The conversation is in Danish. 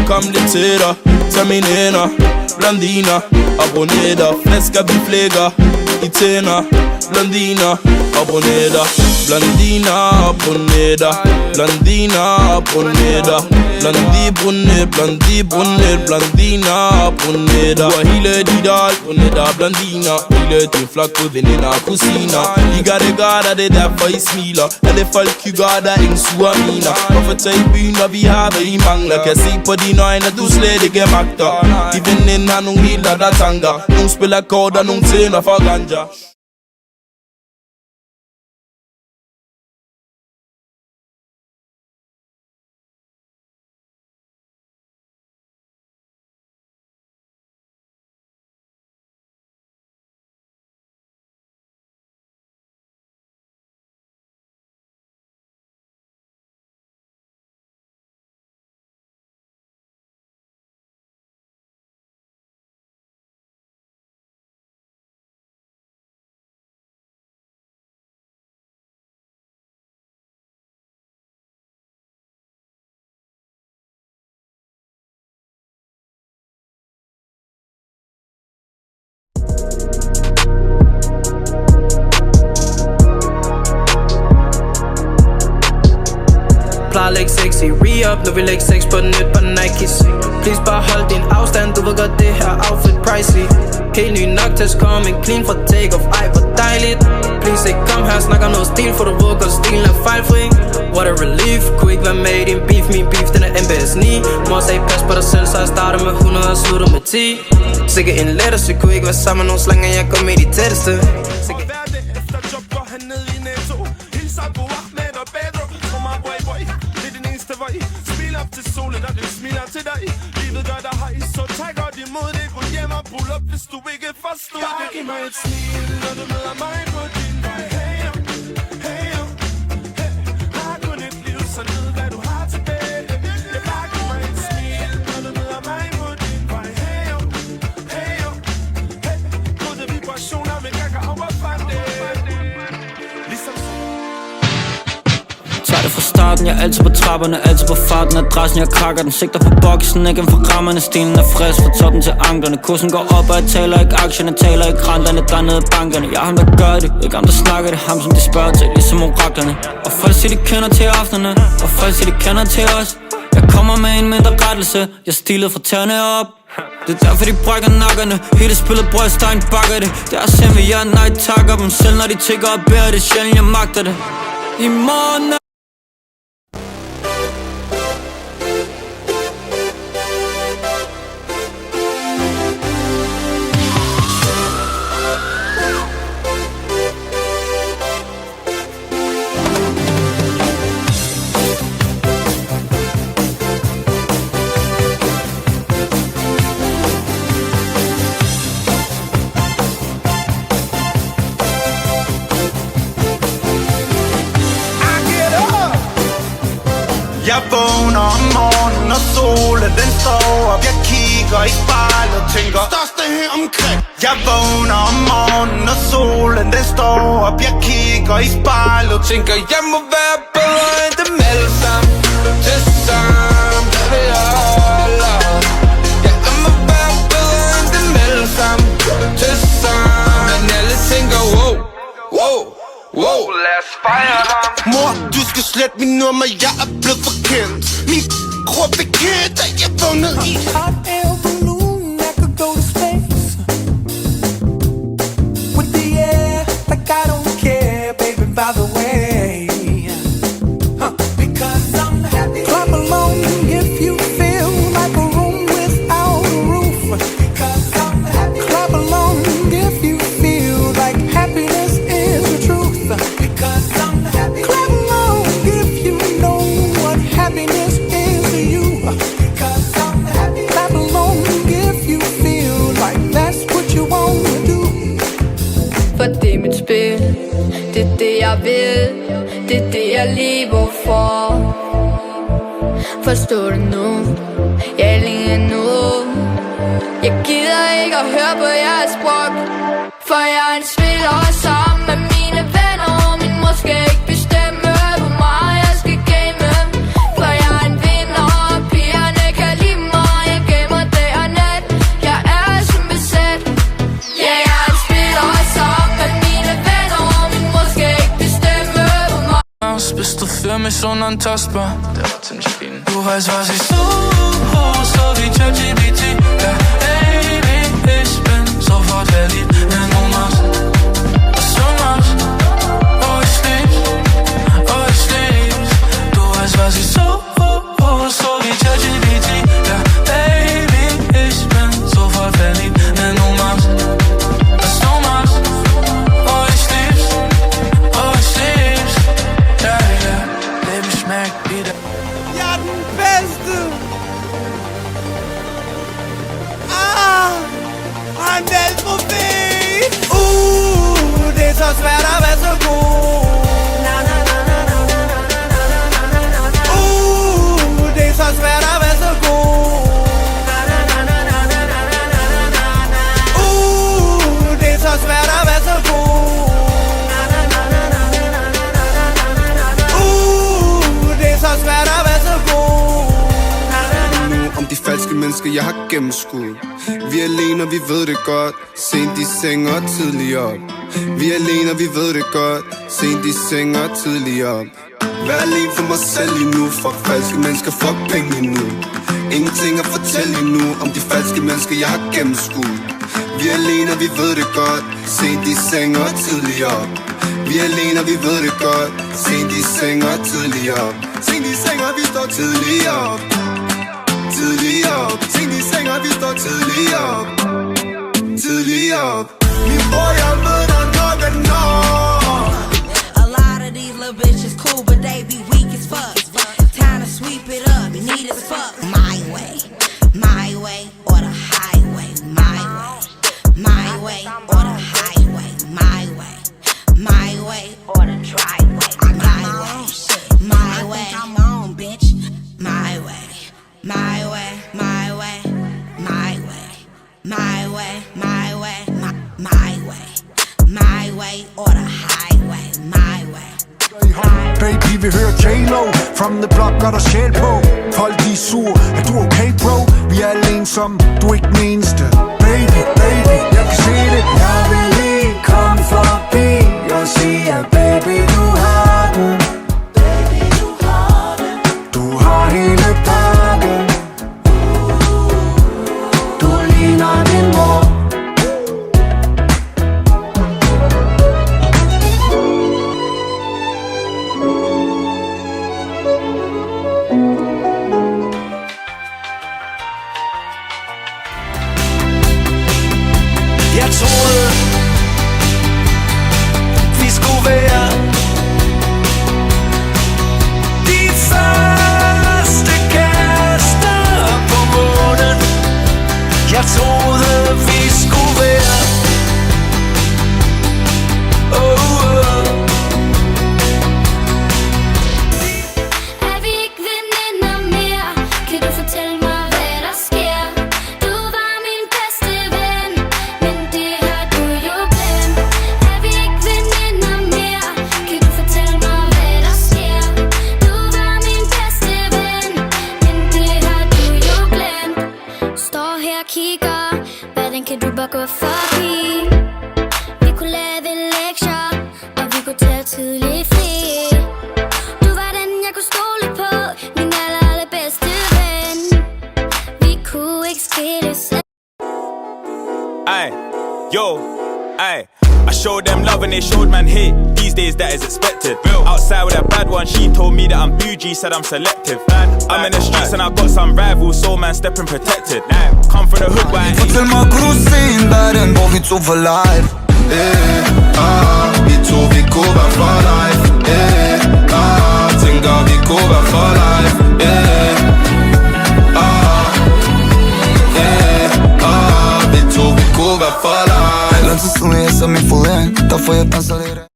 kom lidt tættere. Tag mine hænder, blondiner, abonnetter. Flæsker vi flækker i tænder. Blondiner, abonnetter. Blondiner, abonnetter. Blondiner, abonnetter. Blondie, brunette, blondie, brunette. Blondiner, abonnetter. Du har hele dit alt, abonnetter, blondiner. Hele din flok på veninder og kusiner. I gør det godt, og det er derfor I smiler. Alle folk hygger, der er ingen sure miner. Hvorfor tage i byen, når vi har, hvad I mangler? Kan se på dine øjne, at du slet ikke magter. De veninder har nogle helt andre tanker. Nogle spiller kort, og nogle tænder for ganja. Plejer at lægge sexy re-up, nu vil lægge sex på nyt på Nikes. Please bare hold din afstand, du ved godt det her outfit pricey. Helt ny nok til at komme en clean fra take-off, ej hvor dejligt. Please ikke kom her, snakker noget stil, for du ved godt stilen er fejlfri. What a relief, kunne ikke være med i din beef, min beef den er MBS 9. Mor sagde pas på dig selv, så jeg starter med 100 og slutter med 10. Sikkert en lettelse, kunne ikke være sammen med nogle slanger, jeg går med de tætteste. Hver dag efter job går han ned i Netto. Hilser på Ahmed og Pedro. For mig boy, det er den eneste vej. Smil op til solen, og det smiler til dig. Livet gør dig hej, så tag godt imod det. Gå hjem og pull op, hvis du ikke forstår det. Bare giv mig et smil, når du møder mig på din vej. Hey, hey, hey. Har kun et liv, så nyd hvad du har tilbage. Jeg bare giv mig et smil, når du møder mig på din vej. Hey, hey, hey. Gode vibrationer, men jeg kan overfande det. Tager det fra starten, jeg er altid på trapperne, altid på farten. Adressen, jeg krakker den, sigter på boksen, ikke for rammerne. Stilen er frisk fra toppen til anklerne. Kursen går op, og jeg taler ikke aktierne, taler ikke renterne. Der nede i bankerne, jeg er ham der gør det, ikke ham der snakker det. Ham som de spørger til, ligesom oraklerne. Og folk siger de kender til aftenerne, og folk siger de kender til os. Jeg kommer med en mindre rettelse, jeg stilet fra tæerne op. Det er derfor de brækker nakkerne. Hele spillet brødstein bakker det. Det er simpelthen jeg nej takker dem. Selv når de tigger og bærer det, sjældent jeg magter det. I morgen Jeg vågner om morgenen, og solen den står op. Jeg kigger i spejlet og tænker største her omkring. Jeg vågner om morgenen, og solen den står op. Jeg kigger i spejlet og tænker jeg må være bedre end dem alle sammen. Til sammen, der vi holder. Jeg må være bedre end dem alle sammen. Til sammen, men alle tænker wow, wow. Wow, lad os fejre ham. Mor, du skal slette min nummer, jeg er blevet forkendt. Min krop er kendt, da jeg vågnede i hot air balloon. I could go to space with the air, like I don't care, baby, by the way. Because I'm happy. Clap along if you feel like a room without a roof. Because I'm happy. Clap along if you feel like happiness is the truth. Because I'm happy. Clap along if you know what happiness is to you. Because I'm happy. Clap along if you feel like that's what you want to do. For det er mit spil, det er det jeg vil, det er det jeg lever for. Forstår du nu? Jeg er længe nu. Jeg gider ikke at høre på jeres sprog, for jeg er en spiller sammen med mine venner. Og min mor skal ikke bestemme, hvor meget jeg skal game. For jeg er en vinder, og pigerne kan lide mig. ist unantastbar. Du weißt, was ich suche, so wie ChatGPT. Ja, Baby, ich bin sofort verliebt, wenn du machst, was du machst. Oh, ich lieb's, du weißt, was ich suche, so wie ChatGPT. Ja, Baby, ich bin sofort verliebt, wenn du machst, was du machst. Oh, ich lieb's, ja, ja, Leben schmeckt wieder. Ja, den Beste! Han Weltprofil! Det er så svært at være så god. Det er så svært at være så god. Det er så svært at være så god. Det er så svært at være så god. Om de falske mennesker, jeg har gennemskuet. Vi er alene, og vi ved det godt. Sent i seng og tidlig op. Vi er alene, og vi ved det godt. Sent i seng og tidlig op. Vær alene for mig selv lige nu. Fuck falske mennesker, fuck penge lige nu. Ingenting at fortælle lige nu om de falske mennesker, jeg har gennemskuet. Vi er alene, og vi ved det godt. Sent i seng og tidlig op. Vi er alene, og vi ved det godt. Sent i seng og tidlig op. Sent i seng, og vi står tidlig op. Tidlig op. Sent i seng, og vi står tidlig op. Tidlig op. Min bror, jeg ved, der nok er nok. A lot of these little bitches cool, but they be weak as fuck. Time to sweep it up, neat as fuck. My way, or the highway. My way, or the highway. My way, or the driveway. I got my own shit. My way, I'm on, bitch. My way, my way, my way, my way, my way, my way, my way, my way, or the highway. My way. Baby, vi hører J-Lo. From the block, gør der sjæl på. Folk de er sur, er du okay, bro? Vi er alene som, du er ikke den eneste. Baby, jeg kan se det. Jeg vil lige komme forbi og sige, at baby, du har den. Du har hele pakken. Du ligner din mor. Jeg troede, vi skulle være de første kærester på månen. Jeg troede, vi skulle være Er vi ikke veninder mere? Kan du fortælle mig, hvad der sker? Du var min bedste ven, men det har du jo glemt. Er vi ikke veninder mere? Kan du fortælle mig, hvad der sker? Du var min bedste ven, men det har du jo glemt. Står her og kigger, hvordan kan du bare gå forbi? Vi kunne lave lektier, og vi kunne tage tidlig fri. Du var den, jeg kunne stole på, min allerbedste ven. Vi kunne ikke skilles. Ay, yo, ay. I showed them love and they showed man hate. These days that is expected. Outside with a bad one, she told me that I'm bougie, said I'm selective. I'm in the streets and I got some rivals, so man stepping protected. Come from the hood, but I ain't. Fortæl mig, kunne du se en verden, hvor vi to for life? Vi to, vi kunne være for life. Tænker, vi kunne være for life. Vi to, vi kunne være for life. Langt siden jeg så min forlæring, derfor jeg danser lidt.